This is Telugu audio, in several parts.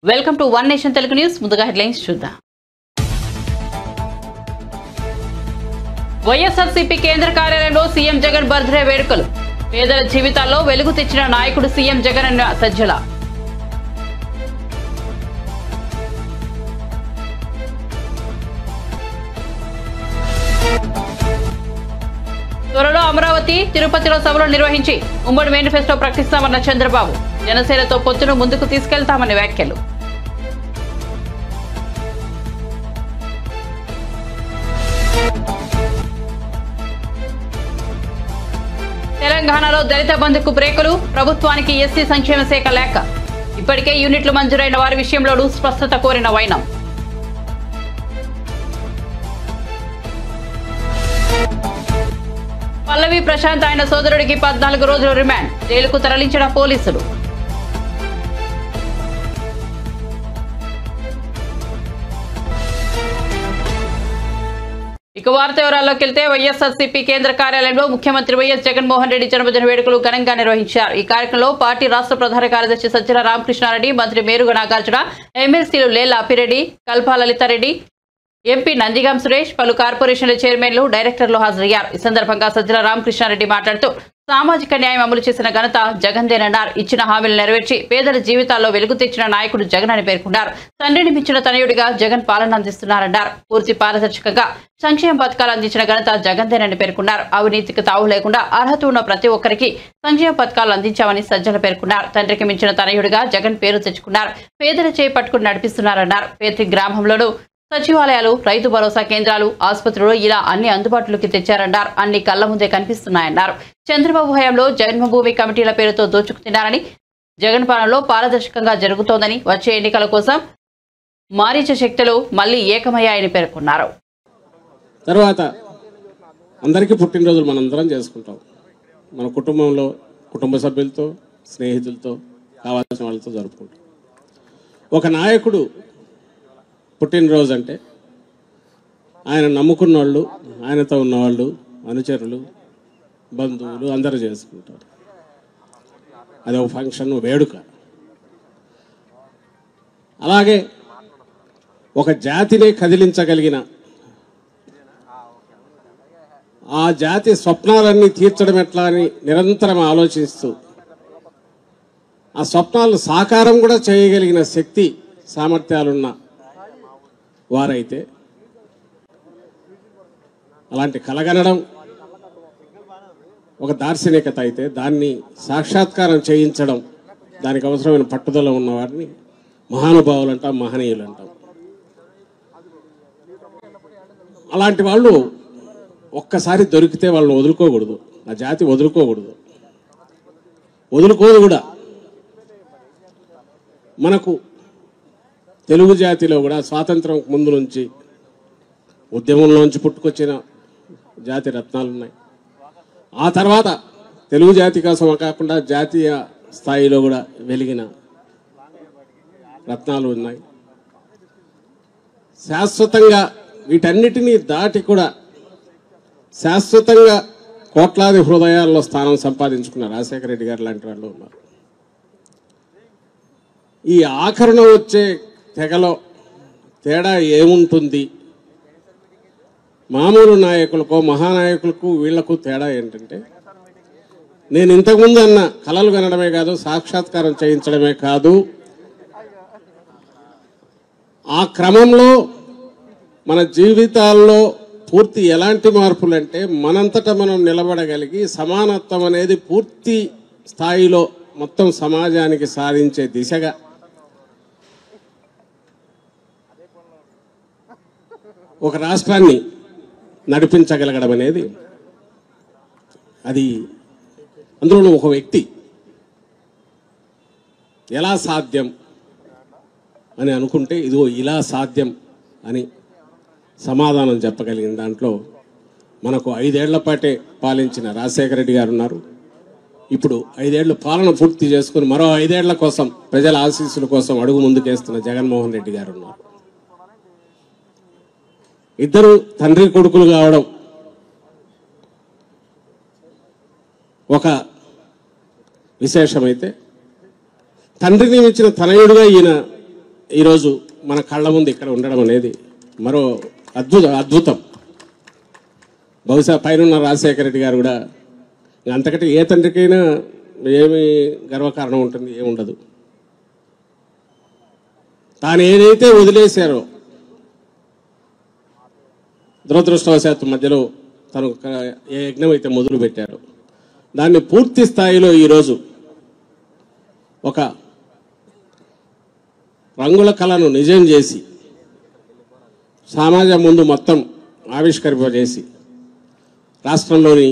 Welcome to one nation Telugu news. ముందుగా హెడ్లైన్స్ చూద్దాం. వైఎస్ఆర్సీపీ కేంద్ర కార్యాలయంలో సీఎం జగన్ బర్త్డే వేడుకలు. పేదల జీవితాల్లో వెలుగు తెచ్చిన నాయకుడు సీఎం జగన్ అన్న సజ్జల. త్వరలో అమరావతి, తిరుపతిలో సభలు నిర్వహించి ఉమ్మడి మేనిఫెస్టో ప్రకటిస్తామన్న చంద్రబాబు. జనసేనతో పొత్తును ముందుకు తీసుకెళ్తామని వ్యాఖ్యలు. తెలంగాణలో దళిత బంధుకు బ్రేకులు. ప్రభుత్వానికి ఎస్సీ సంక్షేమ శాఖ లేఖ. ఇప్పటికే యూనిట్లు మంజూరైన వారి విషయంలోనూ స్పష్టత కోరిన వైనం. పల్లవి ప్రశాంత్ ఆయన సోదరుడికి 14 రోజుల రిమాండ్. జైలుకు తరలించిన పోలీసులు. ఇక వార్త వివరాల్లోకి వెళ్తే వైఎస్ఆర్సీపీ కేంద్ర కార్యాలయంలో ముఖ్యమంత్రి వైఎస్ జగన్మోహన్ రెడ్డి జన్మదిన వేడుకలు ఘనంగా నిర్వహించారు. ఈ కార్యక్రమంలో పార్టీ రాష్ట్ర ప్రధాన కార్యదర్శి సజ్జల రామకృష్ణారెడ్డి, మంత్రి మేరుగ నాగార్జున, ఎమ్మెల్సీలు లేళ్ల అప్పిరెడ్డి, కల్పా లలితారెడ్డి, ఎంపీ నందిగాం సురేష్, పలు కార్పొరేషన్ల చైర్మన్లు, డైరెక్టర్లు హాజరయ్యారు. ఈ సందర్భంగా సజ్జల రామకృష్ణారెడ్డి మాట్లాడుతూ సామాజిక న్యాయం అమలు చేసిన ఘనత జగన్దేనన్నారు. ఇచ్చిన హామీలు నెరవేర్చి పేదల జీవితాల్లో వెలుగు తెచ్చిన నాయకుడు జగన్ అని పేర్కొన్నారు. తండ్రిని మించిన తనయుడిగా జగన్ పాలన అందిస్తున్నారన్నారు. పూర్తి పారదర్శకంగా సంక్షేమ పథకాలు అందించిన ఘనత జగన్దేనని పేర్కొన్నారు. అవినీతికి తావు లేకుండా అర్హత ఉన్న ప్రతి ఒక్కరికి సంక్షేమ పథకాలు అందించామని సజ్జల పేర్కొన్నారు. తండ్రికి మించిన తనయుడిగా జగన్ పేరు తెచ్చుకున్నారు. పేదల చేయి పట్టుకుని నడిపిస్తున్నారన్నారు. ప్రతి గ్రామంలోనూ సచివాలయాలు, రైతు భరోసా కేంద్రాలు, ఆసుపత్రులు ఇలా అన్ని అందుబాటులోకి తెచ్చారన్నారు. అన్ని కళ్ల ముందే కనిపిస్తున్నాయన్నారు. చంద్రబాబు హయాంలో జన్మభూమి కమిటీల పేరుతో దోచుకుతున్నారని, జగన్ పాలనలో పారదర్శకంగా జరుగుతోందని, వచ్చే ఎన్నికల కోసం మారీచ శక్తులు మళ్లీ ఏకమయ్యాయని పేర్కొన్నారు. తర్వాత అందరికీ పుట్టినరోజులు మనందరం చేసుకుంటాం. మన కుటుంబంలో కుటుంబ సభ్యులతో, స్నేహితులతో, కావాల్సిన వాళ్ళతో జరుపుకుంటాం. ఒక నాయకుడు పుట్టినరోజు అంటే ఆయన నమ్ముకున్న వాళ్ళు, ఆయనతో ఉన్నవాళ్ళు, అనుచరులు, బంధువులు అందరూ చేసుకుంటారు. అది ఒక ఫంక్షన్, వేడుక. అలాగే ఒక జాతిని కదిలించగలిగిన, ఆ జాతి స్వప్నాలన్నీ తీర్చడం ఎట్లా అని నిరంతరం ఆలోచిస్తూ ఆ స్వప్నాలు సాకారం కూడా చేయగలిగిన శక్తి, సామర్థ్యాలున్న వారైతే, అలాంటి కలగనడం ఒక దార్శనికత అయితే, దాన్ని సాక్షాత్కారం చేయించడం, దానికి అవసరమైన పట్టుదల ఉన్న వారిని మహానుభావులు అంటాం, మహనీయులు అంటాం. అలాంటి వాళ్ళు ఒక్కసారి దొరికితే వాళ్ళని వదులుకోకూడదు. ఆ జాతి వదులుకోకూడదు, వదులుకోదు కూడా. మనకు తెలుగు జాతిలో కూడా స్వాతంత్రం ముందు నుంచి ఉద్యమంలోంచి పుట్టుకొచ్చిన జాతి రత్నాలు ఉన్నాయి. ఆ తర్వాత తెలుగు జాతి కోసం కాకుండా జాతీయ స్థాయిలో కూడా వెలిగిన రత్నాలు ఉన్నాయి. శాశ్వతంగా వీటన్నిటినీ దాటి కూడా శాశ్వతంగా కోట్లాది హృదయాల్లో స్థానం సంపాదించుకున్న రాజశేఖర రెడ్డి గారు లాంటి వాళ్ళు ఉన్నారు. ఈ ఆఖరణ వచ్చే తెగలో తేడా ఏముంటుంది? మామూలు నాయకులకో మహానాయకులకు వీళ్లకు తేడా ఏంటంటే, నేను ఇంతకుముందు అన్న కలలు కనడమే కాదు, సాక్షాత్కారం చేయించడమే కాదు, ఆ క్రమంలో మన జీవితాల్లో పూర్తి ఎలాంటి మార్పులు అంటే, మనంతటా మనం నిలబడగలిగి సమానత్వం అనేది పూర్తి స్థాయిలో మొత్తం సమాజానికి సాధించే దిశగా ఒక రాష్ట్రాన్ని నడిపించగలగడం అనేది, అది అందులో ఒక వ్యక్తి ఎలా సాధ్యం అని అనుకుంటే ఇదిగో ఇలా సాధ్యం అని సమాధానం చెప్పగలిగిన దాంట్లో మనకు 5 ఏళ్ల పాటే పాలించిన రాజశేఖర రెడ్డి గారు ఉన్నారు. ఇప్పుడు 5 ఏళ్ల పాలన పూర్తి చేసుకుని మరో 5 ఏళ్ల కోసం ప్రజల ఆశీస్సుల కోసం అడుగు ముందుకేస్తున్న జగన్మోహన్ రెడ్డి గారు ఉన్నారు. ఇద్దరు తండ్రి కొడుకులు కావడం ఒక విశేషమైతే తండ్రిని మించిన తనయుడిగా ఈయన ఈరోజు మన కళ్ళ ముందు ఇక్కడ ఉండడం అనేది మరో అద్భుతం. బహుశా పైన రాజశేఖర రెడ్డి గారు కూడా అంతకంటే ఏ తండ్రికైనా ఏమి గర్వకారణం ఉంటుంది, ఏముండదు. తాను ఏదైతే వదిలేశారో దురదృష్టవశాత్తు మధ్యలో తను ఏ యజ్ఞం అయితే మొదలు పెట్టారో దాన్ని పూర్తి స్థాయిలో ఈరోజు ఒక రంగుల కళను నిజం చేసి సమాజం ముందు మొత్తం ఆవిష్కరింపజేసి రాష్ట్రంలోని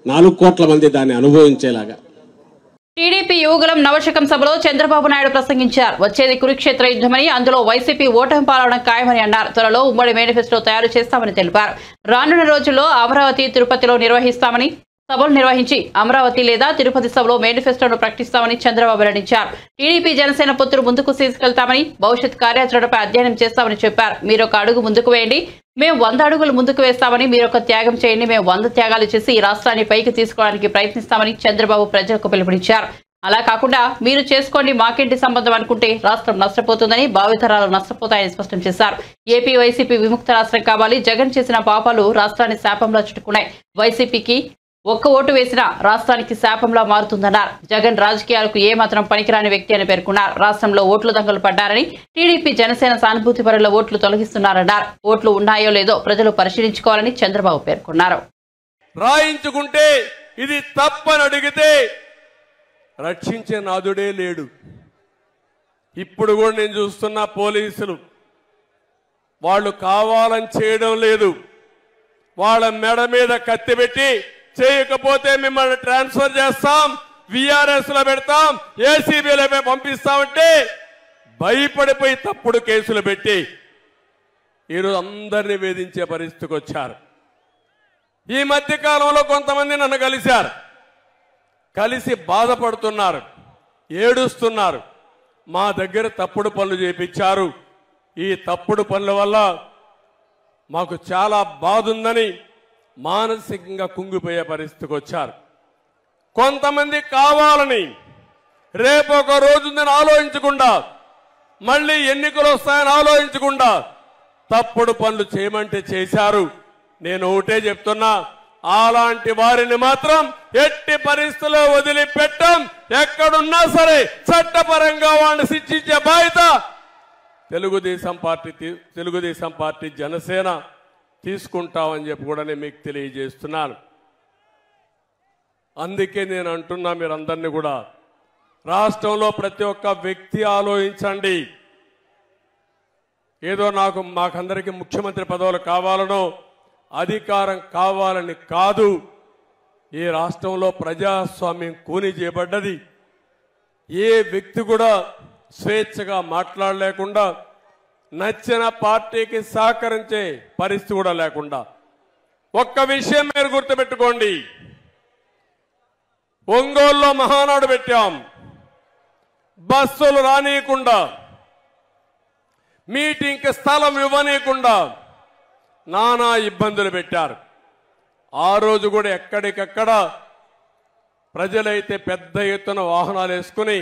4 కోట్ల మంది దాన్ని అనుభవించేలాగా. టీడీపీ యువగలం నవశకం సభలో చంద్రబాబు నాయుడు ప్రసంగించారు. వచ్చేది కురుక్షేత్ర యుద్ధమని, అందులో వైసీపీ ఓటమి పాలవడం ఖాయమని అన్నారు. త్వరలో ఉమ్మడి మేనిఫెస్టో తయారు చేస్తామని తెలిపారు. రానున్న రోజుల్లో అమరావతి, తిరుపతిలో నిర్వహిస్తామని, సభలు నిర్వహించి అమరావతి లేదా తిరుపతి సభలో మేనిఫెస్టోను ప్రకటిస్తామని చంద్రబాబు వెల్లడించారు. టీడీపీ జనసేన పొత్తులు ముందుకు తీసుకెళ్తామని, భవిష్యత్ కార్యాచరణపై అధ్యయనం చేస్తామని చెప్పారు. మీరొక అడుగు ముందుకు వేయండి, మేము 100 అడుగులు ముందుకు వేస్తామని, మీరొక త్యాగం చేయండి, మేము 100 త్యాగాలు చేసి ఈ రాష్ట్రాన్ని పైకి తీసుకోవడానికి ప్రయత్నిస్తామని చంద్రబాబు ప్రజలకు పిలుపునిచ్చారు. అలా కాకుండా మీరు చేసుకోండి మాకేంటి సంబంధం అనుకుంటే రాష్ట్రం నష్టపోతుందని, భావితరాలు నష్టపోతాయని స్పష్టం చేశారు. ఏపీ వైసీపీ విముక్త రాష్ట్రం కావాలి. జగన్ చేసిన పాపాలు రాష్ట్రాన్ని శాపంలో చుట్టుకున్నాయి. వైసీపీకి ఒక్క ఓటు వేసినా రాష్ట్రానికి శాపంలా మారుతుందన్నారు. జగన్ రాజకీయాలకు ఏమాత్రం పనికిరాని వ్యక్తి అని పేర్కొన్నారు. రాష్ట్రంలో ఓట్లు దొంగలు పడ్డారని, టీడీపీ జనసేన సానుభూతి పరుల ఓట్లు తొలగిస్తున్నారన్నారు. ఓట్లు ఉన్నాయో లేదో ప్రజలు పరిశీలించుకోవాలని చంద్రబాబు పేర్కొన్నారు. రాయించుకుంటే ఇది తప్పని అడిగితే రక్షించే నాదుడే లేడు. ఇప్పుడు కూడా నేను చూస్తున్న పోలీసులు వాళ్ళు కావాలని చేయడం లేదు. వాళ్ళ మెడ మీద కత్తి పెట్టి చేయకపోతే మిమ్మల్ని ట్రాన్స్ఫర్ చేస్తాం, విఆర్ఎస్ లో పెడతాం, ఏసీబీలో పంపిస్తామంటే భయపడిపోయి తప్పుడు కేసులు పెట్టి ఈరోజు అందరినీ వేధించే పరిస్థితికి వచ్చారు. ఈ మధ్య కాలంలో కొంతమంది నన్ను కలిశారు, కలిసి బాధపడుతున్నారు, ఏడుస్తున్నారు. మా దగ్గర తప్పుడు పనులు చేపించారు, ఈ తప్పుడు పనుల వల్ల మాకు చాలా బాధ ఉందని మానసికంగా కుంగిపోయే పరిస్థితికి వచ్చారు. కొంతమంది కావాలని రేపు ఒక రోజుందని ఆలోచించకుండా, మళ్ళీ ఎన్నికలు వస్తాయని ఆలోచించకుండా తప్పుడు పనులు చేయమంటే చేశారు. నేను ఒకటే చెప్తున్నా, అలాంటి వారిని మాత్రం ఎట్టి పరిస్థితుల్లో వదిలిపెట్టం. ఎక్కడున్నా సరే చట్టపరంగా వాడిని శిక్షించే బాధ్యత తెలుగుదేశం పార్టీ జనసేన తీసుకుంటామని చెప్పి కూడా నేను మీకు తెలియజేస్తున్నాను. అందుకే నేను అంటున్నా, మీరందరినీ కూడా రాష్ట్రంలో ప్రతి ఒక్క వ్యక్తి ఆలోచించండి. ఏదో మాకందరికీ ముఖ్యమంత్రి పదవులు కావాలనో అధికారం కావాలని కాదు. ఈ రాష్ట్రంలో ప్రజాస్వామ్యం కూని చేయబడ్డది. ఏ వ్యక్తి కూడా స్వేచ్ఛగా మాట్లాడలేకుండా, నచ్చిన పార్టీకి సహకరించే పరిస్థితి కూడా లేకుండా. ఒక్క విషయం మీరు గుర్తుపెట్టుకోండి, ఒంగోలులో మహానాడు పెట్టాం, బస్సులు రానియకుండా, మీటింగ్కి స్థలం ఇవ్వనీయకుండా నానా ఇబ్బందులు పెట్టారు. ఆ రోజు కూడా ఎక్కడికక్కడ ప్రజలైతే పెద్ద ఎత్తున వాహనాలు వేసుకుని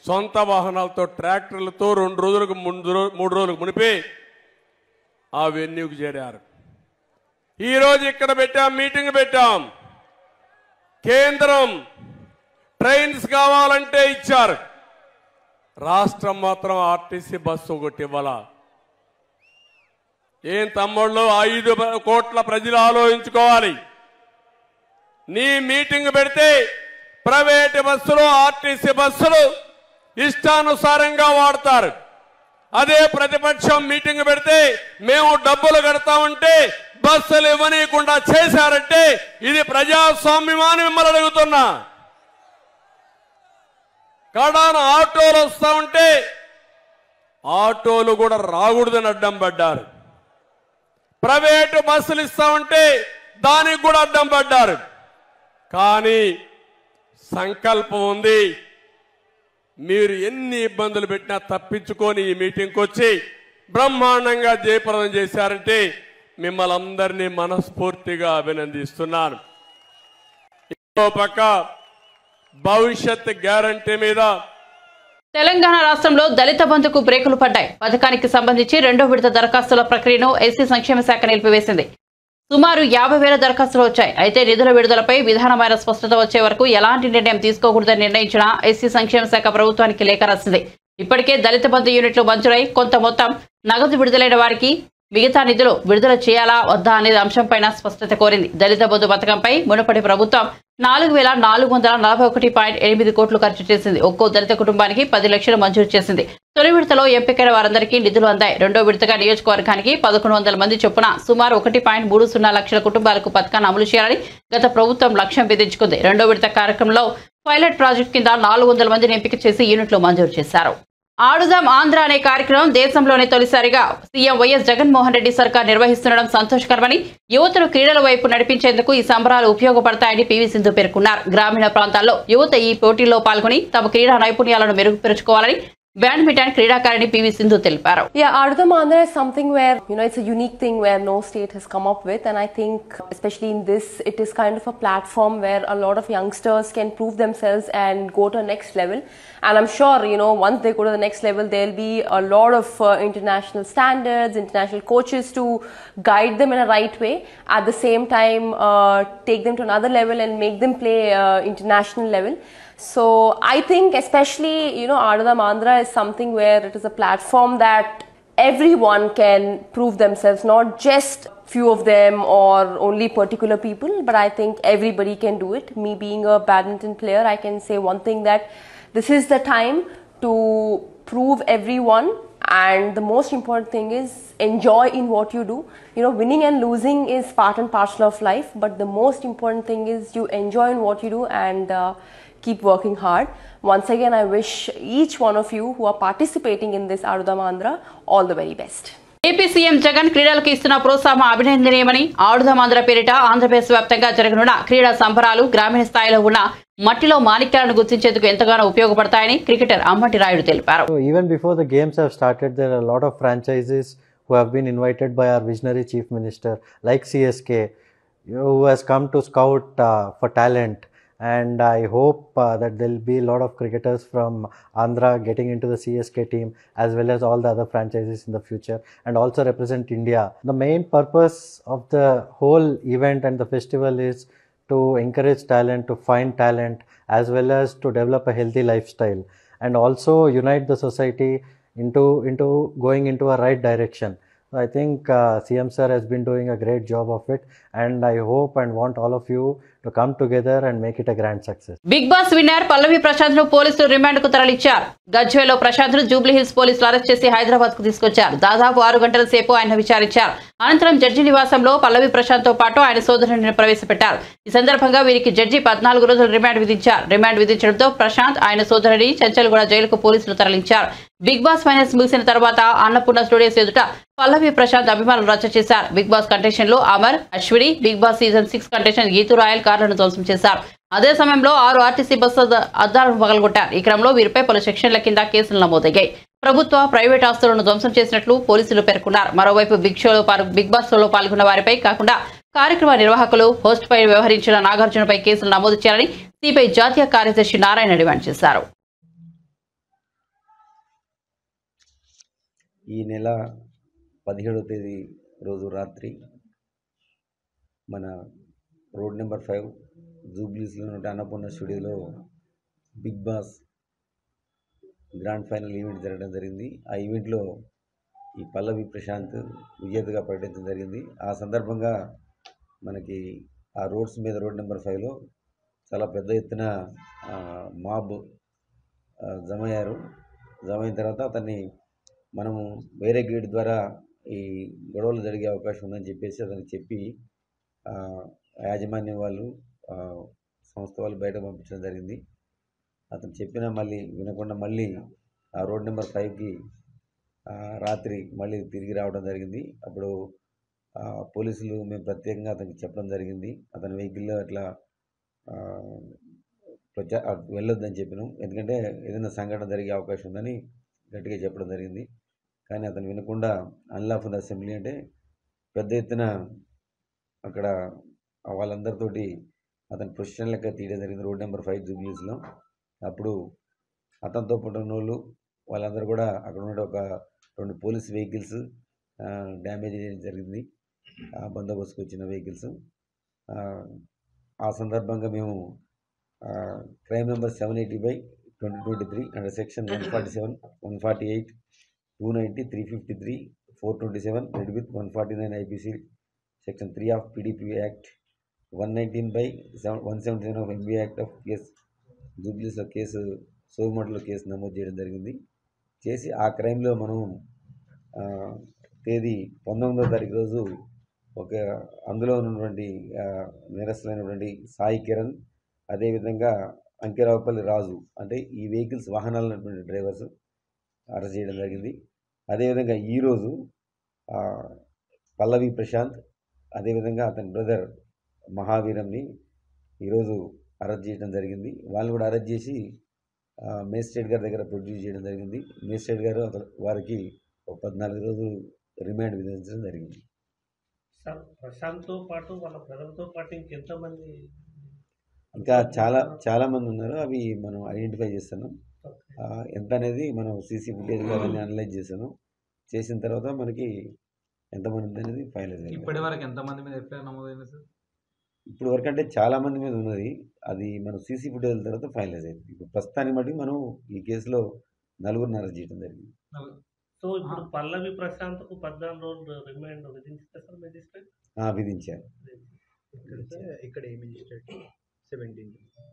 సొంత వాహనాలతో ట్రాక్టర్లతో 2 రోజులకు 3 రోజులకు మునిపే ఆ వెన్యూకి చేరారు. ఈరోజు ఇక్కడ పెట్టాం, మీటింగ్ పెట్టాం. కేంద్రం ట్రైన్స్ కావాలంటే ఇచ్చారు, రాష్ట్రం మాత్రం ఆర్టీసీ బస్సు ఒకటి ఇవ్వాలా? ఏం తమ్ముళ్ళు, 5 కోట్ల ప్రజలు ఆలోచించుకోవాలి. నీ మీటింగ్ పెడితే ప్రైవేట్ బస్సులు, ఆర్టీసీ బస్సులు ఇష్టానుసారంగా వాడతారు. అదే ప్రతిపక్షం మీటింగ్ పెడితే మేము డబ్బులు కడతామంటే బస్సులు ఇవ్వనీయకుండా చేశారంటే ఇది ప్రజాస్వామ్యమని మిమ్మల్ని అడుగుతున్నా. కడాన ఆటోలు వస్తా ఉంటే ఆటోలు కూడా రాకూడదని అడ్డం పడ్డారు. ప్రైవేటు బస్సులు ఇస్తా ఉంటే దానికి కూడా అడ్డం పడ్డారు. కానీ సంకల్పం ఉంది. మీరు ఎన్ని ఇబ్బందులు పెట్టినా తప్పించుకొని ఈ మీటింగ్కి వచ్చి బ్రహ్మాండంగా జయప్రదం చేశారంటే మిమ్మల్ని అందరినీ మనస్ఫూర్తిగా అభినందిస్తున్నాను. ఇంకో పక్క భవిష్యత్ గ్యారంటీ మీద తెలంగాణ రాష్ట్రంలో దళిత బంధుకు బ్రేకులు పడ్డాయి. పథకానికి సంబంధించి రెండో విడత దరఖాస్తుల ప్రక్రియను ఎస్సీ సంక్షేమ శాఖ నిలిపివేసింది. సుమారు 50,000 దరఖాస్తులు వచ్చాయి. అయితే నిధుల విడుదలపై విధానమైన స్పష్టత వచ్చే వరకు ఎలాంటి నిర్ణయం తీసుకోకూడదని నిర్ణయించిన ఎస్సీ సంక్షేమ శాఖ ప్రభుత్వానికి లేఖ రాసింది. ఇప్పటికే దళిత బంధు యూనిట్లు మంజూరై కొంత మొత్తం నగదు విడుదలైన వారికి మిగతా నిధులు విడుదల చేయాలా వద్దా అనే అంశంపైన స్పష్టత కోరింది. దళిత బంధు పథకంపై మునుపటి ప్రభుత్వం 4,441.8 కోట్లు ఖర్చు చేసింది. ఒక్కో దళిత కుటుంబానికి 10 లక్షలు మంజూరు చేసింది. తొలి విడతలో ఎంపికైన వారందరికీ నిధులు అందాయి. రెండో విడతగా నియోజకవర్గానికి 1,100 మంది చొప్పున సుమారు 1.30 లక్షల కుటుంబాలకు పథకాన్ని అమలు చేయాలని గత ప్రభుత్వం లక్ష్యం విధించుకుంది. రెండో విడత కార్యక్రమంలో పైలట్ ప్రాజెక్టు కింద 400 మందిని ఎంపిక చేసి యూనిట్లు మంజూరు చేశారు. ఆడుదాం ఆంధ్ర అనే కార్యక్రమం దేశంలోనే తొలిసారిగా సీఎం వైఎస్ జగన్మోహన్ రెడ్డి సర్కార్ నిర్వహిస్తుండడం సంతోషకరమని, యువతను క్రీడల వైపు నడిపించేందుకు ఈ సంబరాలు ఉపయోగపడతాయని పీవీ సింధు పేర్కొన్నారు. గ్రామీణ ప్రాంతాల్లో యువత ఈ పోటీల్లో పాల్గొని తమ క్రీడా నైపుణ్యాలను మెరుగుపరుచుకోవాలని బ్యాడ్మింటన్ క్రీడాకారిణి పీవీ సింధు తెలిపారు. Ardham Andhra is something where, it's a unique thing where no state has come up with, and I think especially in this, it is kind of a platform where a lot of youngsters can prove themselves and go to the next level. And I'm sure, once they go to the next level, there'll be a lot of international standards, international coaches to guide them in a right way. At the same time, take them to another level and make them play international level. So I think especially, Ardham Andhra is something where it is a platform that everyone can prove themselves, not just few of them or only particular people, but I think everybody can do it. Me being a badminton player, I can say one thing, that this is the time to prove everyone, and the most important thing is enjoy in what you do. Winning and losing is part and parcel of life, but the most important thing is you enjoy in what you do and keep working hard. Once again, I wish each one of you who are participating in this Ardham Andhra all the very best. AP CM Jagan క్రీడలకు ఇస్తున్న ప్రోత్సాహం అభినందనీయమని ఆడుదాం ఆంధ్ర పేరిట ఆంధ్రప్రదేశ్ వ్యాప్తంగా జరగనున్న క్రీడా సంబరాలు గ్రామీణ స్థాయిలో ఉన్న మట్టిలో మాణిక్యాలను గుర్తించేందుకు ఎంతగానో ఉపయోగపడతాయని క్రికెటర్ అమ్మటి రాయుడు తెలిపారు. Even before the games have started, there are a lot of franchises who have been invited by our visionary chief minister, like CSK, who has come to scout for talent. And I hope that there will be a lot of cricketers from Andhra getting into the CSK team, as well as all the other franchises in the future, and also represent India. The main purpose of the whole event and the festival is to encourage talent, to find talent, as well as to develop a healthy lifestyle, and also unite the society into going into a right direction. So I think CM sir has been doing a great job of it, and I hope and want all of you to come together and make it a grand success. Bigg Boss winner Pallavi Prashant ను పోలీసులు రిమాండ్ కు తరలించారు. గజ్వేల్లో ప్రశాంత్ ను జూబ్లీ హిల్స్ పోలీసులు అరెస్ట్ చేసి హైదరాబాద్ కు తీసుకొచ్చారు. దాదాపు 6 గంటల సేపు ఆయన విచారించారు. అనంతరం జడ్జి నివాసంలో పల్లవి ప్రశాంత్ తో పాటు ఆయన సోదరుడిని ప్రవేశపెట్టారు. ఈ సందర్భంగా వీరికి జడ్జి 14 రోజులు రిమాండ్ విధించారు. రిమాండ్ విధించడంతో ప్రశాంత్ ఆయన సోదరుడిని చంచల్గూడ జైలుకు పోలీసులు తరలించారు. బిగ్ బాస్ ఫైనల్స్ ముగిసిన తర్వాత అన్నపూర్ణ స్టూడియోస్ ఎదుట పల్లవి ప్రశాంత్ అభిమానులు రచ్చ చేశారు. బిగ్ బాస్ కంటెస్టెంట్ లో Amar, Ashwini, Bigg Boss season 6 contestant Geethu Royal కార్లను ధ్వంసం చేశారు. అదే సమయంలో 6 ఆర్టీసీ బస్సు అద్దాలను పగలగొట్టారు. ఈ క్రమంలో వీరిపై పలు సెక్షన్ల కింద కేసులు నమోదయ్యాయి. ప్రభుత్వ, ప్రైవేట్ ఆస్తులను ధ్వంసం చేసినట్లు పోలీసులు పేర్కొన్నారు. మరోవైపు బిగ్ బాస్ షోలో పాల్గొన్న వారిపై కాకుండా కార్యక్రమ నిర్వాహకులు, హోస్ట్ పై వ్యవహరించిన నాగార్జునపై కేసులు నమోదు చేయాలని సిపిఐ జాతీయ కార్యదర్శి నారాయణ డిమాండ్ చేశారు. ఈ నెల 17వ తేదీ రోజు రాత్రి మన రోడ్ నెంబర్ 5 జూబ్లీస్లో ఉన్న అన్నపూర్ణ స్టూడియోలో Bigg Boss grand final event జరగడం జరిగింది. ఆ ఈవెంట్లో ఈ పల్లవి ప్రశాంత్ విజేతగా ప్రకటించడం జరిగింది. ఆ సందర్భంగా మనకి ఆ రోడ్స్ మీద రోడ్ నెంబర్ 5లో చాలా పెద్ద ఎత్తున మాబ్ జమయ్యారు. జమైన తర్వాత అతన్ని మనము వేరే గేట్ ద్వారా ఈ గొడవలు జరిగే అవకాశం ఉందని చెప్పేసి అతనికి చెప్పి యాజమాన్యం వాళ్ళు, సంస్థ వాళ్ళు బయట పంపించడం జరిగింది. అతను చెప్పినా మళ్ళీ వినకుండా మళ్ళీ ఆ రోడ్ నెంబర్ 5కి రాత్రి మళ్ళీ తిరిగి రావడం జరిగింది. అప్పుడు పోలీసులు మేము ప్రత్యేకంగా అతనికి చెప్పడం జరిగింది, అతని వెహికల్లో అట్లా వెళ్ళొద్దని చెప్పినాం, ఎందుకంటే ఏదైనా సంఘటన జరిగే అవకాశం ఉందని గట్టిగా చెప్పడం జరిగింది. కానీ అతను వినకుండా అన్లాఫుల్ అసెంబ్లీ అంటే పెద్ద ఎత్తున అక్కడ వాళ్ళందరితోటి అతని ప్రొఫెషనల్ లెక్క తీయడం జరిగింది రోడ్ నెంబర్ 5 జూబ్లీస్లో. అప్పుడు అతనితో పాటు ఉన్న వాళ్ళు వాళ్ళందరూ కూడా అక్కడ ఉన్న ఒక 2 పోలీస్ వెహికల్స్ డ్యామేజ్ చేయడం జరిగింది, బందోబస్తుకు వచ్చిన వెహికల్స్. ఆ సందర్భంగా మేము crime number 780/2023 under section 147, 148, 290, 353, 427 read with 149 IPC section 3 of PDP act, 119/179 of MB act of case జూబ్లీస్లో కేసు సోమటలో కేసు నమోదు చేయడం జరిగింది. చేసి ఆ క్రైమ్లో మనం తేదీ 19వ తారీఖు రోజు అందులో ఉన్నటువంటి నేరస్తులైనటువంటి సాయి కిరణ్, అదేవిధంగా అంకిరావుపల్లి రాజు, అంటే ఈ వెహికల్స్ వాహనాలు ఉన్నటువంటి డ్రైవర్స్ అరెస్ట్ చేయడం జరిగింది. అదేవిధంగా ఈరోజు పల్లవి ప్రశాంత్, అదేవిధంగా అతని బ్రదర్ మహావీరంని ఈరోజు అరెస్ట్ చేయడం జరిగింది. వాళ్ళని కూడా అరెస్ట్ చేసి మేజిస్ట్రేట్ గారి దగ్గర ప్రొడ్యూస్ చేయడం జరిగింది. మేజిస్ట్రేట్ గారు వారికి 14 రోజులు రిమాండ్ విధించడం జరిగింది. సార్, ప్రశాంత్తో పాటు వాళ్ళ బ్రదర్తో పాటు ఇంకెంతమంది? ఇంకా చాలా మంది ఉన్నారు. అవి మనం ఐడెంటిఫై చేస్తున్నాం. ఎంత అనేది మనం సీసీ ఫుటేజ్ అవన్నీ అనలైజ్ చేసాను. చేసిన తర్వాత మనకి ఎంతమంది ఉంది అనేది ఫైనలైజ్ అయింది. ఇప్పటి వరకు ఎంతమంది మీద ఎఫ్ఐఆర్ నమోదైంది సార్? ఇప్పుడు వరకు అంటే చాలా మంది మీద ఉన్నది. అది మనం సీసీ ఫుటేజ్ తర్వాత ఫైనలైజ్ అయింది. ఇప్పుడు ప్రస్తుతానికి బట్టి మనం ఈ కేసులో 4గురిని అరెస్ట్ చేయడం జరిగింది. సో ఇప్పుడు పల్లవి ప్రశాంత్కు 14 రోజులు రిమాండ్ విధించారు సార్ మేజిస్ట్రేట్? విధించారు. ఇక్కడ ఏ మేజిస్ట్రేట్ 17 సార్.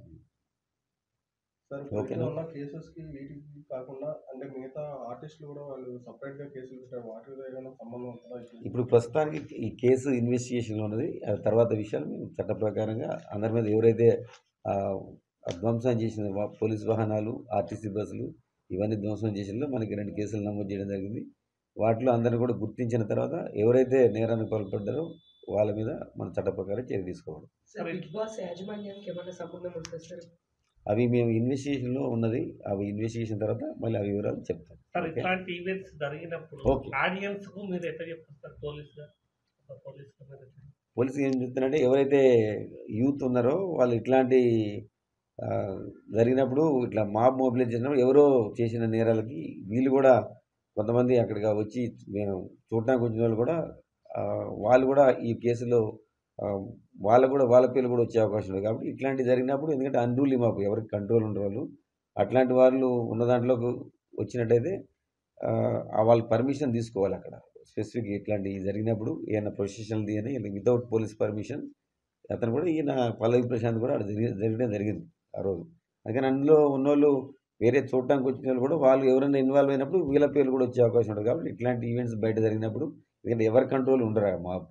ఉన్న కేసెస్కి వీటికి కాకుండా అంటే మిగతా ఆర్టిస్టులు కూడా వాళ్ళు సపరేట్గా కేసులు పెట్టారు, వాటికి ఏదైనా సంబంధం ఉంటుందా? ఇప్పుడు ప్రస్తుతానికి ఈ కేసు ఇన్వెస్టిగేషన్లో ఉన్నది. తర్వాత విషయాలు మేము చట్ట ప్రకారంగా అందరి మీద ఎవరైతే ధ్వంసం చేసిన పోలీస్ వాహనాలు, ఆర్టీసీ బస్సులు ఇవన్నీ ధ్వంసం చేసినలో మనకి 2 కేసులు నమోదు చేయడం జరిగింది. వాటిలో అందరిని కూడా గుర్తించిన తర్వాత ఎవరైతే నేరానికి పాల్పడ్డారో వాళ్ళ మీద మన చట్ట ప్రకారం చర్య తీసుకోవాలి. అవి మేము ఇన్వెస్టిగేషన్లో ఉన్నది. అవి ఇన్వెస్టిగేషన్ తర్వాత మళ్ళీ అవి వివరాలు చెప్తాం. సార్, ఇట్లాంటి ఈవెంట్స్ జరిగినప్పుడు ఆడియన్స్కు మీరు ఎట్లా చెప్తారు పోలీసు ఏం చెప్తున్నారంటే ఎవరైతే యూత్ ఉన్నారో వాళ్ళు ఇట్లాంటి జరిగినప్పుడు ఇట్లా మాబ్ మొబిలైజ్ చేసినప్పుడు ఎవరో చేసిన నేరాలకి వీళ్ళు కూడా కొంతమంది అక్కడికి వచ్చి మేము చూడటానికి వచ్చిన వాళ్ళు కూడా వాళ్ళు కూడా ఈ కేసులో వాళ్ళ పేర్లు కూడా వచ్చే అవకాశం ఉంది. కాబట్టి ఇట్లాంటివి జరిగినప్పుడు ఎందుకంటే అన్రూలీ మాకు ఎవరికి కంట్రోల్ ఉండరు వాళ్ళు, అట్లాంటి వాళ్ళు ఉన్న దాంట్లోకి వచ్చినట్టయితే వాళ్ళు పర్మిషన్ తీసుకోవాలి. అక్కడ స్పెసిఫిక్ ఇట్లాంటివి జరిగినప్పుడు ఏమైనా ప్రొఫెషనల్ అని వితౌట్ పోలీస్ పర్మిషన్ అతను కూడా ఈయన పల్లవి ప్రశాంత్ కూడా జరగడం జరిగింది ఆ రోజు. అందుకని అందులో ఉన్నోళ్ళు వేరే చూడటానికి వచ్చిన వాళ్ళు కూడా వాళ్ళు ఎవరైనా ఇన్వాల్వ్ అయినప్పుడు వీళ్ళ పేర్లు కూడా వచ్చే అవకాశం ఉంటుంది. కాబట్టి ఇట్లాంటి ఈవెంట్స్ బయట జరిగినప్పుడు ఎందుకంటే ఎవరి కంట్రోల్ ఉండరు మాకు,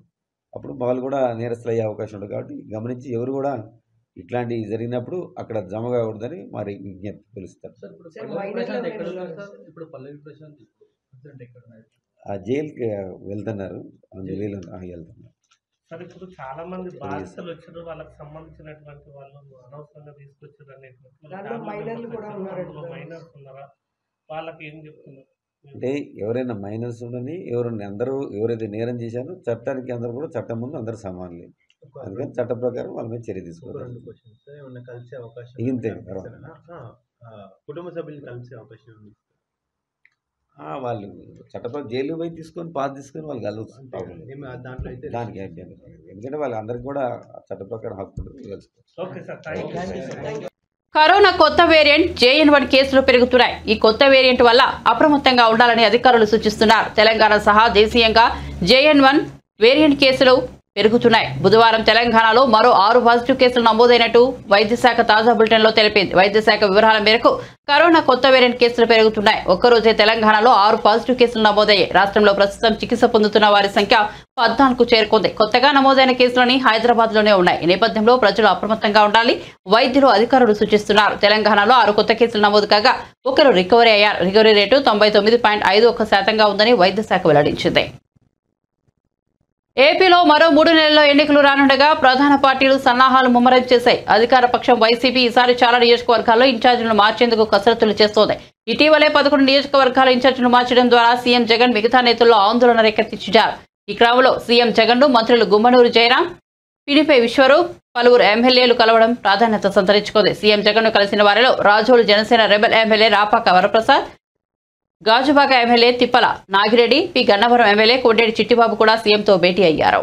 అప్పుడు వాళ్ళు కూడా నేరస్తులు అయ్యే అవకాశం ఉంటుంది. కాబట్టి గమనించి ఎవరు కూడా ఇట్లాంటివి జరిగినప్పుడు అక్కడ జమ కాకూడదని మరి విజ్ఞప్తి పిలుస్తారు. జైలుకి వెళ్తున్నారు, వెళ్తున్నారు. సార్, ఇప్పుడు చాలా మంది బాధితులు వచ్చారు, వాళ్ళకి సంబంధించినటువంటి వాళ్ళు అనవసరంగా తీసుకొచ్చారు అనేటువంటి మైనర్స్ ఉన్నారా, వాళ్ళకి ఏం చెప్తున్నారు? అంటే ఎవరైనా మైనర్స్ ఉండని అందరూ ఎవరైతే నేరం చేశారో చట్టానికి అందరూ కూడా చట్టం ముందు అందరూ సమానులే. అందుకని చట్ట ప్రకారం వాళ్ళ మీద చర్య తీసుకోవాలి. ఇంతే కుటుంబ సభ్యులు కలిసే అవకాశం ఉంది. వాళ్ళు చట్టప్రకారం జైలు పోయి తీసుకొని పాస్ తీసుకొని వాళ్ళు కలవచ్చు. దానికి ఎందుకంటే వాళ్ళందరికీ కూడా చట్ట ప్రకారం హక్కు తెలుసుకోవచ్చు. కరోనా కొత్త వేరియంట్ JN1 కేసులు పెరుగుతున్నాయి. ఈ కొత్త వేరియంట్ వల్ల అప్రమత్తంగా ఉండాలని అధికారులు సూచిస్తున్నారు. తెలంగాణ సహా దేశీయంగా JN1 వేరియంట్ కేసులు పెరుగుతున్నాయి. బుధవారం తెలంగాణలో మరో 6 పాజిటివ్ కేసులు నమోదైనట్టు వైద్య శాఖ తాజా బులెటిన్లో తెలిపింది. వైద్య శాఖ వివరాల మేరకు కరోనా కొత్త వేరియంట్ కేసులు పెరుగుతున్నాయి. ఒక్కరోజే తెలంగాణలో 6 పాజిటివ్ కేసులు నమోదయ్యాయి. రాష్ట్రంలో ప్రస్తుతం చికిత్స పొందుతున్న వారి సంఖ్య 14కు చేరుకుంది. కొత్తగా నమోదైన కేసులని హైదరాబాద్లోనే ఉన్నాయి. ఈ నేపథ్యంలో ప్రజలు అప్రమత్తంగా ఉండాలి వైద్యులు, అధికారులు సూచిస్తున్నారు. తెలంగాణలో 6 కొత్త కేసులు నమోదు కాగా ఒకరు రికవరీ అయ్యారు. రికవరీ రేటు 99.51% ఉందని వైద్య శాఖ వెల్లడించింది. ఏపీలో మరో 3 నెలల్లో ఎన్నికలు రానుండగా ప్రధాన పార్టీలు సన్నాహాలు ముమ్మరం చేశాయి. అధికార పక్షం వైసీపీ ఈసారి చాలా నియోజకవర్గాల్లో ఇన్ఛార్జీలను మార్చేందుకు కసరత్తులు చేస్తోంది. ఇటీవలే 11 నియోజకవర్గాల ఇన్ఛార్జీలను మార్చడం ద్వారా సీఎం జగన్ మిగతా నేతల్లో ఆందోళన రేకెత్తించారు. ఈ క్రమంలో సీఎం జగన్ను మంత్రులు గుమ్మనూరు జయరాం, పినిపే విశ్వరూప్, పలువురు ఎమ్మెల్యేలు కలవడం ప్రాధాన్యత సంతరించుకుంది. సీఎం జగన్ను కలిసిన వారిలో Rajolu Janasena rebel MLA Rapaka Varaprasad, Gajuwaka MLA Tippala Nagireddy, P Gannavaram MLA Kodeti Chittibabu కూడా సీఎంతో భేటీ అయ్యారు.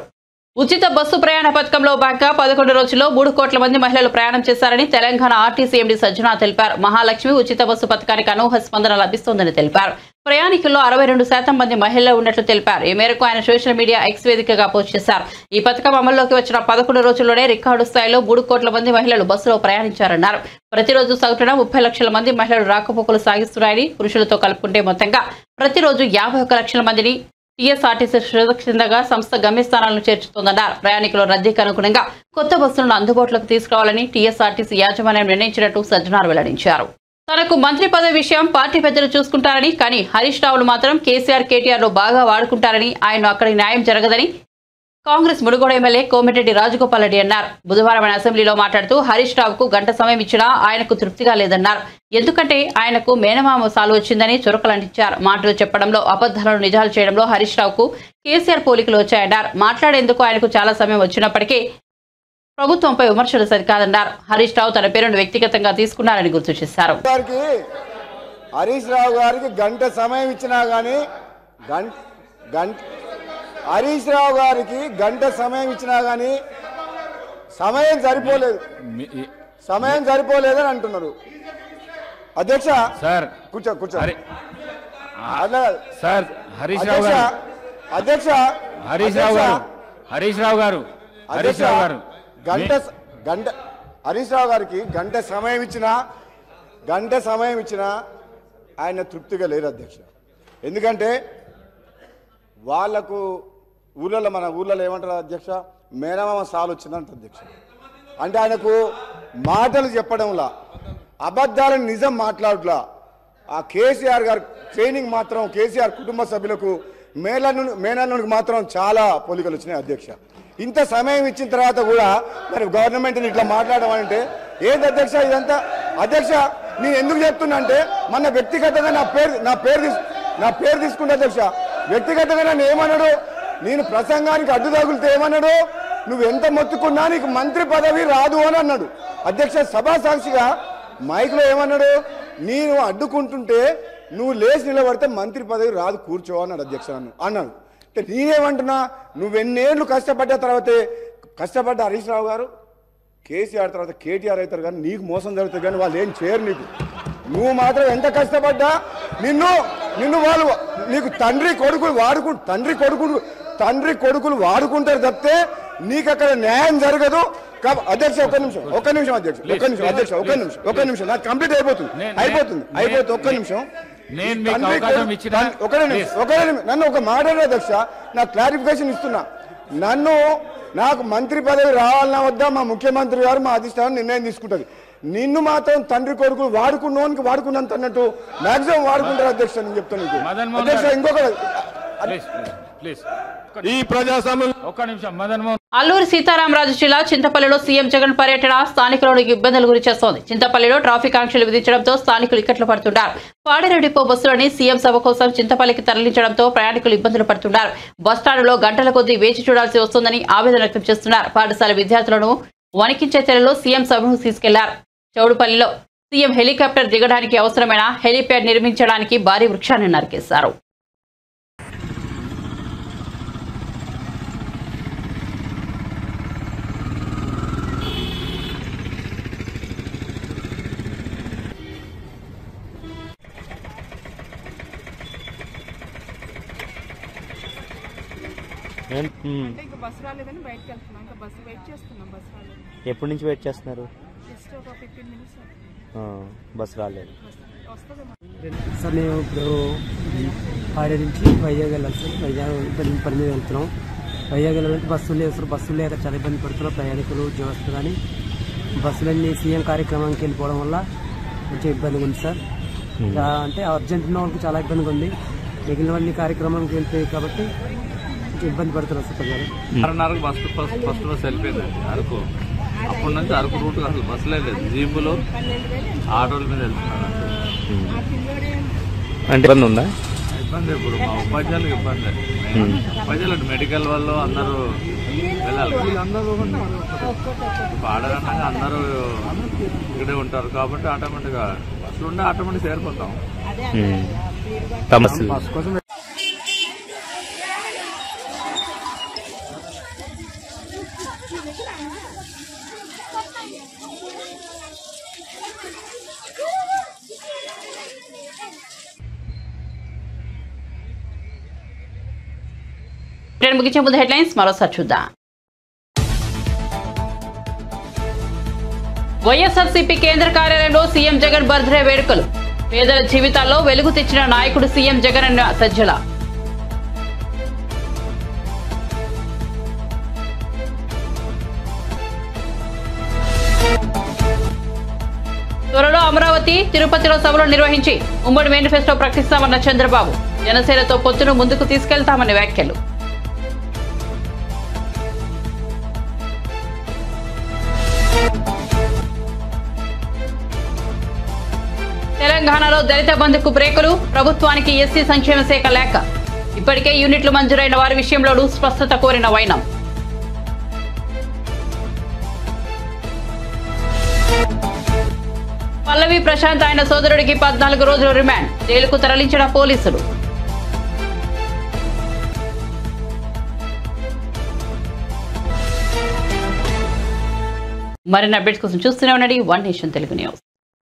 ఉచిత బస్సు ప్రయాణ పథకంలో భాగంగా 11 రోజుల్లో 3 కోట్ల మంది మహిళలు ప్రయాణం చేశారని తెలంగాణ ఆర్టీసీ ఎండీ సజ్జనా తెలిపారు. మహాలక్ష్మి ఉచిత బస్సు పథకానికి అనూహ్య స్పందన లభిస్తోందని తెలిపారు. ప్రయాణికుల్లో 62% మంది మహిళలు ఉన్నట్లు తెలిపారు. ఈ మేరకు ఆయన సోషల్ మీడియా ఎక్స్ వేదికగా పోస్ట్ చేశారు. ఈ పథకం అమల్లోకి వచ్చిన 11 రోజుల్లోనే రికార్డు స్థాయిలో 3 కోట్ల మంది మహిళలు బస్సులో ప్రయాణించారన్నారు. ప్రతిరోజు సగటున 30 లక్షల మంది మహిళలు రాకపోకలు సాగిస్తున్నారని, పురుషులతో కలుపుకుంటే మొత్తంగా ప్రతిరోజు 51 లక్షల మందిని టీఎస్ఆర్టీసీ సురక్షితంగా సంస్థ గమ్యస్థానాలను చేర్చుతోందన్నారు. ప్రయాణికుల రద్దీకి అనుగుణంగా కొత్త బస్సులను అందుబాటులోకి తీసుకురావాలని టీఎస్ఆర్టీసీ యాజమాన్యం నిర్ణయించినట్టు సజ్జనార్ వెల్లడించారు. తనకు మంత్రి పదవి విషయం పార్టీ పెద్దలు చూసుకుంటారని, కానీ హరీష్ రావులు మాత్రం కేసీఆర్ కేటీఆర్ను బాగా వాడుకుంటారని, ఆయన అక్కడికి న్యాయం జరగదని కాంగ్రెస్ మునుగోడు ఎమ్మెల్యే కోమటిరెడ్డి రాజగోపాల్ రెడ్డి అన్నారు. బుధవారం ఆయన అసెంబ్లీలో మాట్లాడుతూ హరీష్ రావుకు గంట సమయం ఇచ్చినా ఆయనకు తృప్తిగా లేదన్నారు. ఎందుకంటే ఆయనకు మేనమామ సాలు వచ్చిందని చురకలంటించారు. మాటలు చెప్పడంలో, అబద్ధాలను నిజాలు చేయడంలో హరీష్ రావుకు కేసీఆర్ పోలికలు వచ్చాయన్నారు. మాట్లాడేందుకు ఆయనకు చాలా సమయం వచ్చినప్పటికీ ప్రభుత్వంపై విమర్శలు సరికాదన్నారు. హరీష్ రావు తన పేరును వ్యక్తిగతంగా తీసుకున్నారని గుర్తు చేశారు. హరీష్ రావు గారికి గంట సమయం ఇచ్చినా గానీ హరీష్ రావు గారికి గంట సమయం ఇచ్చినా గానీ సమయం సరిపోలేదని అంటున్నారు. అధ్యక్ష సార్ కూర్చో సార్. హరీష్ రావు గారు హరీష్ రావు గారికి గంట సమయం ఇచ్చినా ఆయన తృప్తిగా లేరు అధ్యక్ష. ఎందుకంటే వాళ్లకు మన ఊర్లలో ఏమంటారు అధ్యక్ష, మేనమామ సాలు వచ్చిందంట అధ్యక్ష. అంటే ఆయనకు మాటలు చెప్పడంలా, అబద్ధాలను నిజం మాట్లాడలా. ఆ కేసీఆర్ గారు ట్రైనింగ్ మాత్రం కేసీఆర్ కుటుంబ సభ్యులకు మేనల్లునికి మాత్రం చాలా పోలికలు వచ్చినాయి అధ్యక్ష. ఇంత సమయం ఇచ్చిన తర్వాత కూడా మరి గవర్నమెంట్ని ఇట్లా మాట్లాడమంటే ఏంటి అధ్యక్ష ఇదంతా? అధ్యక్ష నేను ఎందుకు చెప్తున్నా అంటే మన వ్యక్తిగతంగా నా పేరు తీసుకుంటే అధ్యక్ష, వ్యక్తిగతంగా నన్ను ఏమన్నాడు, నేను ప్రసంగానికి అడ్డు తగులితే ఏమన్నాడు, నువ్వు ఎంత మొత్తుకున్నా నీకు మంత్రి పదవి రాదు అని అన్నాడు అధ్యక్ష. సభా సాక్షిగా మైక్లో ఏమన్నాడు, నేను అడ్డుకుంటుంటే నువ్వు లేచి నిలబడితే మంత్రి పదవి రాదు, కూర్చో అన్నాడు అధ్యక్ష అన్నాడు. అంటే నేనేమంటున్నా, నువ్వెన్నేళ్ళు కష్టపడ్డ తర్వాతే కష్టపడ్డ హరీష్ రావు గారు కేసీఆర్ తర్వాత కేటీఆర్ అవుతారు, కానీ నీకు మోసం జరుగుతుంది, కానీ వాళ్ళు ఏం చేయరు నీకు. నువ్వు మాత్రం ఎంత కష్టపడ్డా నిన్ను వాళ్ళు నీకు తండ్రి కొడుకులు వాడుకుంటారు తప్పితే నీకు అక్కడ న్యాయం జరగదు. అధ్యక్ష ఒక్క నిమిషం నాకు కంప్లీట్ అయిపోతుంది. ఒక్క నిమిషం నన్ను ఒక మాట్లాడే అధ్యక్ష, నాకు క్లారిఫికేషన్ ఇస్తున్నా. నాకు మంత్రి పదవి రావాలన్నా వద్దా మా ముఖ్యమంత్రి గారు మా అధిష్టానం నిర్ణయం తీసుకుంటుంది. నిన్ను మాత్రం తండ్రి కొడుకులు వాడుకున్నంత అన్నట్టు మాక్సిమం వాడుకుంటారు అధ్యక్ష. నేను చెప్తాను అధ్యక్ష. ఇంకొక అల్లూరి సీతారామరాజు జిల్లా చింతపల్లిలో సీఎం జగన్ పర్యటన స్థానికులను ఇబ్బందులు గురి చేస్తోంది. చింతపల్లిలో ట్రాఫిక్ ఆంక్షలు విధించడంతో స్థానికులు ఇక్కట్లు పడుతున్నారు. పాడేరు డిపో బస్సులని సీఎం సభ కోసం చింతపల్లికి తరలించడంతో ప్రయాణికులు ఇబ్బందులు పడుతున్నారు. బస్టాండ్లో గంటల కొద్దీ వేచి చూడాల్సి వస్తుందని ఆవేదన వ్యక్తం చేస్తున్నారు. పాఠశాల విద్యార్థులను వణికించే తెరలో సీఎం సభను తీసుకెళ్లారు. చౌడుపల్లిలో సీఎం హెలికాప్టర్ దిగడానికి అవసరమైన హెలీప్యాడ్ నిర్మించడానికి భారీ వృక్షాన్ని నరికేశారు. బస్సు రాలేదని బయటకు వెళ్తున్నాం. ఇంకా బస్సు వెయిట్ చేస్తున్నాం. బస్సు రాలేదు. ఎప్పటి నుంచి వెయిట్ చేస్తున్నారు? జస్ట్ ఒక 15 minutes. బస్సు రాలేదు సార్. మేము ఇప్పుడు పాడే నుంచి వైజాగ్ వెళ్ళాలి సార్. వైజాగ్ పని మీద వెళ్తున్నాం. వైజాగ్ వెళ్ళాలంటే బస్సులు లేదు సార్. బస్సులు లేక చాలా ఇబ్బంది పడుతున్నాం ప్రయాణికులు, ఉద్యోగస్తులు. కానీ బస్సులన్నీ సీఎం కార్యక్రమానికి వెళ్ళిపోవడం వల్ల కొంచెం ఇబ్బందిగా ఉంది సార్. అంటే అర్జెంట్ ఉన్న వాళ్ళకి చాలా ఇబ్బందిగా ఉంది. మిగిలినవన్నీ కార్యక్రమానికి వెళ్తాయి కాబట్టి ఇబ్బంది పడుతున్నారు సార్ ప్రజలు. 6:30కు ఫస్ట్ బస్ వెళ్ళిపోయిందండి అరకు. అప్పటి నుంచి అరకు రూట్ అసలు బస్సులే లేదు. జీపులు ఆటోల మీద వెళ్తున్నారు. అంటే ఇబ్బంది ఉందా? ఇబ్బంది ఇప్పుడు మా ఉపాధ్యాయులకు ఇబ్బంది. ఉపాధ్యాయులు మెడికల్ వాళ్ళు అందరూ వెళ్ళాలి. వీళ్ళందరూ పాడరన్నాక అందరూ ఇక్కడే ఉంటారు కాబట్టి ఆటోమేటిక్గా బస్సులు ఉండే ఆటోమేటిక్ చేరిపోతాం. బస్ కోసం ముగించే ముందు హెడ్లైన్స్ మరోసారి చూద్దాం. వైఎస్ఆర్సీపీ కేంద్ర కార్యాలయంలో సీఎం జగన్ బర్త్డే వేడుకలు. పేదల జీవితాల్లో వెలుగు తెచ్చిన నాయకుడు సీఎం జగన్ అన్న సజ్జల. త్వరలో అమరావతి, తిరుపతిలో సభలు నిర్వహించి ఉమ్మడి మేనిఫెస్టో ప్రకటిస్తామన్న చంద్రబాబు. జనసేనతో పొత్తును ముందుకు తీసుకెళ్తామని వ్యాఖ్యలు. తెలంగాణలో దళిత బంధుకు బ్రేకులు. ప్రభుత్వానికి ఎస్సీ సంక్షేమ శాఖ లేఖ. ఇప్పటికే యూనిట్లు మంజూరైన వారి విషయంలోనూ స్పష్టత కోరిన వైనం. పల్లవి ప్రశాంత్ ఆయన సోదరుడికి 14 రోజుల రిమాండ్. జైలుకు తరలించిన పోలీసులు. మరిన్ని అప్డేట్స్ కోసం చూస్తూనే ఉండండి వన్ నేషన్ తెలుగు న్యూస్.